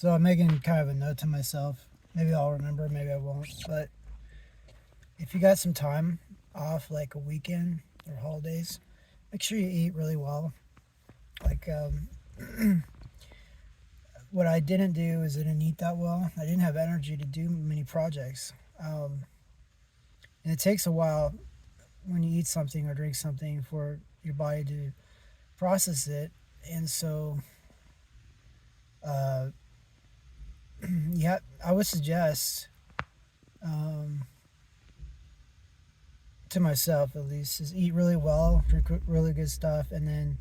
So I'm making kind of a note to myself. Maybe I'll remember, maybe I won't. But if you got some time off, like a weekend or holidays, make sure you eat really well. Like what I didn't do is I didn't eat that well. I didn't have energy to do many projects. And it takes a while when you eat something or drink something for your body to process it. And so, uh, yeah, I would suggest um, to myself at least is eat really well, drink really good stuff, and then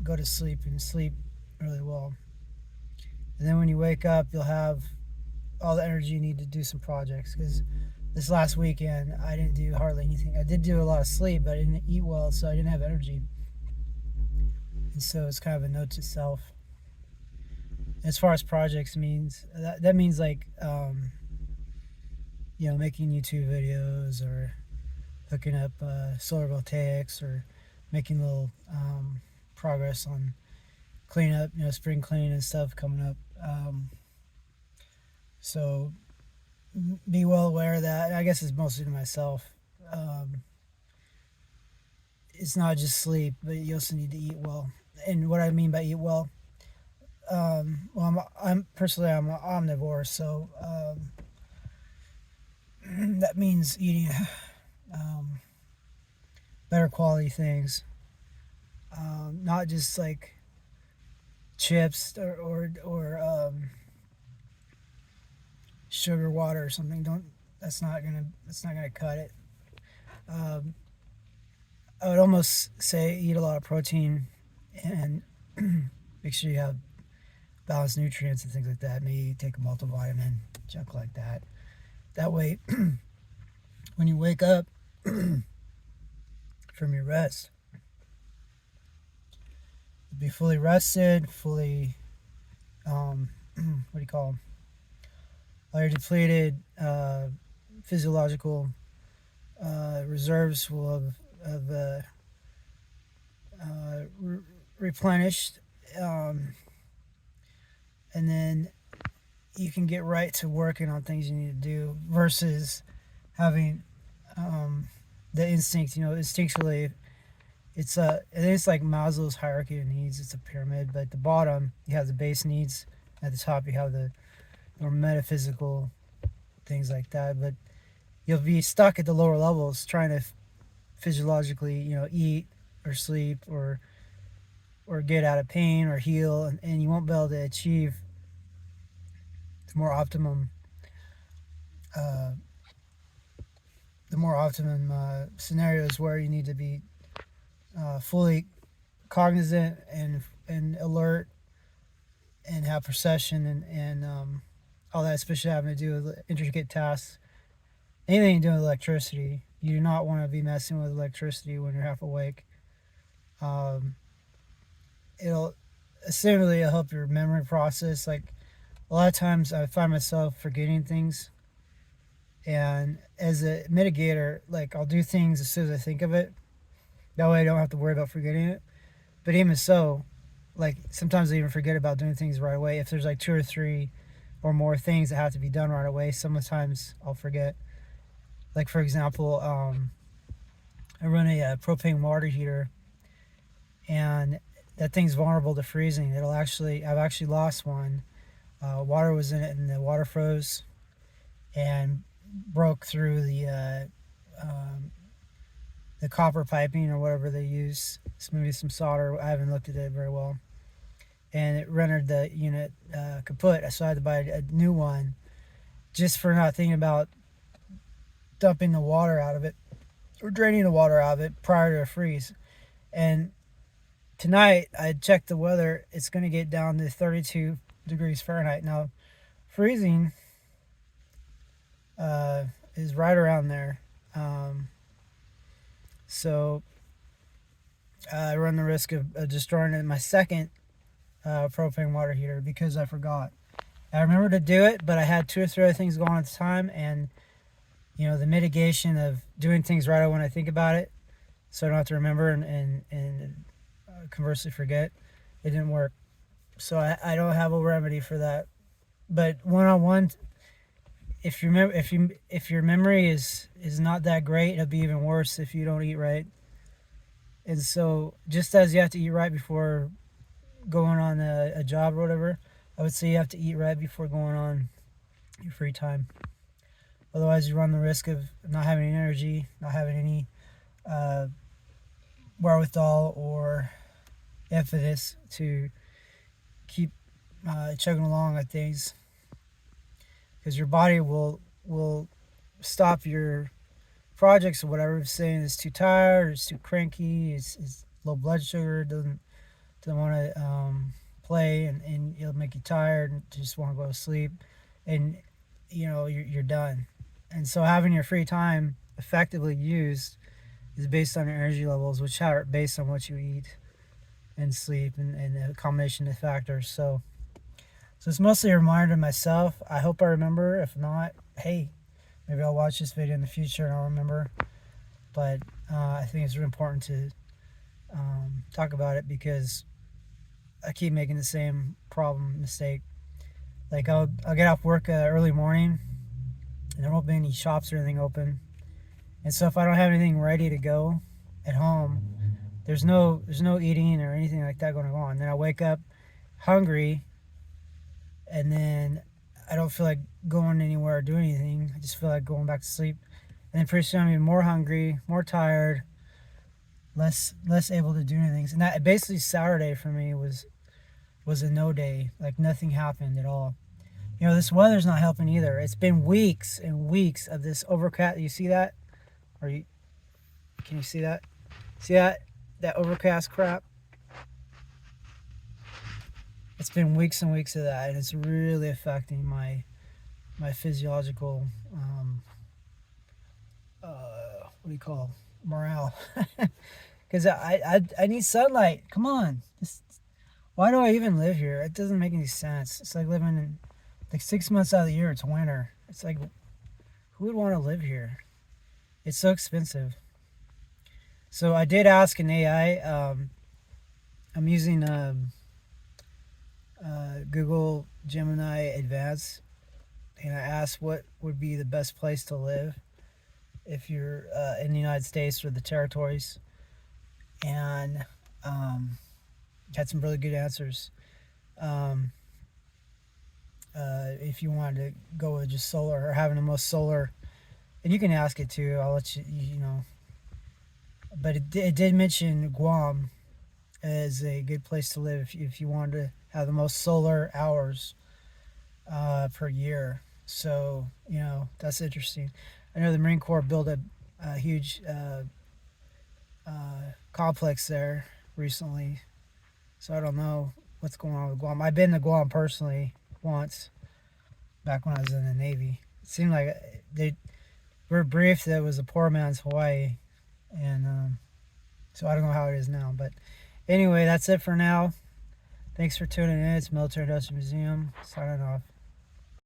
go to sleep and sleep really well. And then when you wake up, you'll have all the energy you need to do some projects. Because this last weekend, I didn't do hardly anything. I did do a lot of sleep, but I didn't eat well, so I didn't have energy. And so it's kind of a note to self. As far as projects means, that means like making YouTube videos or hooking up solar voltaics or making little progress on cleaning up, spring cleaning and stuff coming up. So be well aware of that. I guess it's mostly to myself. Um, it's not just sleep, but you also need to eat well. And what I mean by eat well, I'm personally I'm an omnivore, so that means eating um, better quality things, not just like chips or sugar water or something. Don't that's not gonna cut it. Um, I would almost say eat a lot of protein and make sure you have balanced nutrients and things like that. Maybe take a multivitamin, junk like that. That way, when you wake up from your rest, you'll be fully rested, fully what do you call them? All your depleted physiological reserves will have replenished, and then you can get right to working on things you need to do versus having the instinct. Instinctually, it's like Maslow's hierarchy of needs. It's a pyramid, but at the bottom you have the base needs. At the top you have the more metaphysical things like that. But you'll be stuck at the lower levels trying to physiologically, eat or sleep or get out of pain or heal, and you won't be able to achieve the more optimum uh, scenarios where you need to be fully cognizant and alert and have procession and all that, especially having to do with intricate tasks. Anything to do with electricity, you do not want to be messing with electricity when you're half awake. Um, it'll it'll help your memory process. Like a lot of times, I find myself forgetting things, and as a mitigator, like I'll do things as soon as I think of it. That way, I don't have to worry about forgetting it. But even so, like sometimes I even forget about doing things right away. If there's like two or three or more things that have to be done right away, sometimes I'll forget. Like for example, I run a propane water heater, and that thing's vulnerable to freezing. I've actually lost one. Water was in it, and the water froze and broke through the copper piping or whatever they use. It's maybe some solder. I haven't looked at it very well, and it rendered the unit kaput. So I had to buy a new one just for not thinking about dumping the water out of it or draining the water out of it prior to a freeze. And tonight I checked the weather. It's going to get down to 32 degrees Fahrenheit. Now, freezing is right around there. So I run the risk of destroying my second propane water heater because I forgot. I remember to do it, but I had two or three other things going on at the time, and the mitigation of doing things right when I think about it, so I don't have to remember and conversely forget. It didn't work. So I don't have a remedy for that. But one-on-one, if your memory is not that great, it'll be even worse if you don't eat right. And so, just as you have to eat right before going on a job or whatever, I would say you have to eat right before going on your free time. Otherwise, you run the risk of not having any energy, not having any uh, wherewithal or impetus to keep chugging along at things, because your body will stop your projects or whatever, saying it's too tired, it's too cranky, it's low blood sugar, doesn't want to play, and it'll make you tired and just want to go to sleep, and you're done. And so having your free time effectively used is based on your energy levels, which are based on what you eat and sleep, and a combination of factors. So it's mostly a reminder to myself. I hope I remember. If not, hey, maybe I'll watch this video in the future and I'll remember. But I think it's really important to talk about it, because I keep making the same mistake. Like I'll get off work early morning, and there won't be any shops or anything open. And so if I don't have anything ready to go at home, there's no eating or anything like that going on. Then I wake up hungry, and then I don't feel like going anywhere or doing anything. I just feel like going back to sleep. And then pretty soon I'm even more hungry, more tired, less able to do anything. And that basically Saturday for me was a no day. Like nothing happened at all. This weather's not helping either. It's been weeks and weeks of this overcast. You see that? Can you see that? See that overcast crap? It's been weeks and weeks of that, and it's really affecting my physiological what do you call morale? Because I need sunlight. Come on. Why do I even live here? It doesn't make any sense. It's like living in, like, 6 months out of the year it's winter. It's like, who would want to live here? It's so expensive. So I did ask an AI. I'm using Google Gemini Advanced, and I asked what would be the best place to live if you're in the United States or the territories, and had some really good answers. If you wanted to go with just solar or having the most solar, and you can ask it too. I'll let you know. But it did mention Guam as a good place to live if you wanted to have the most solar hours per year. So that's interesting. I know the Marine Corps built a huge complex there recently, so I don't know what's going on with Guam. I've been to Guam personally once, back when I was in the Navy. It seemed like they were briefed that it was a poor man's Hawaii, and so I don't know how it is now. But anyway, that's it for now. Thanks for tuning in. It's Military Industrial Museum, signing off.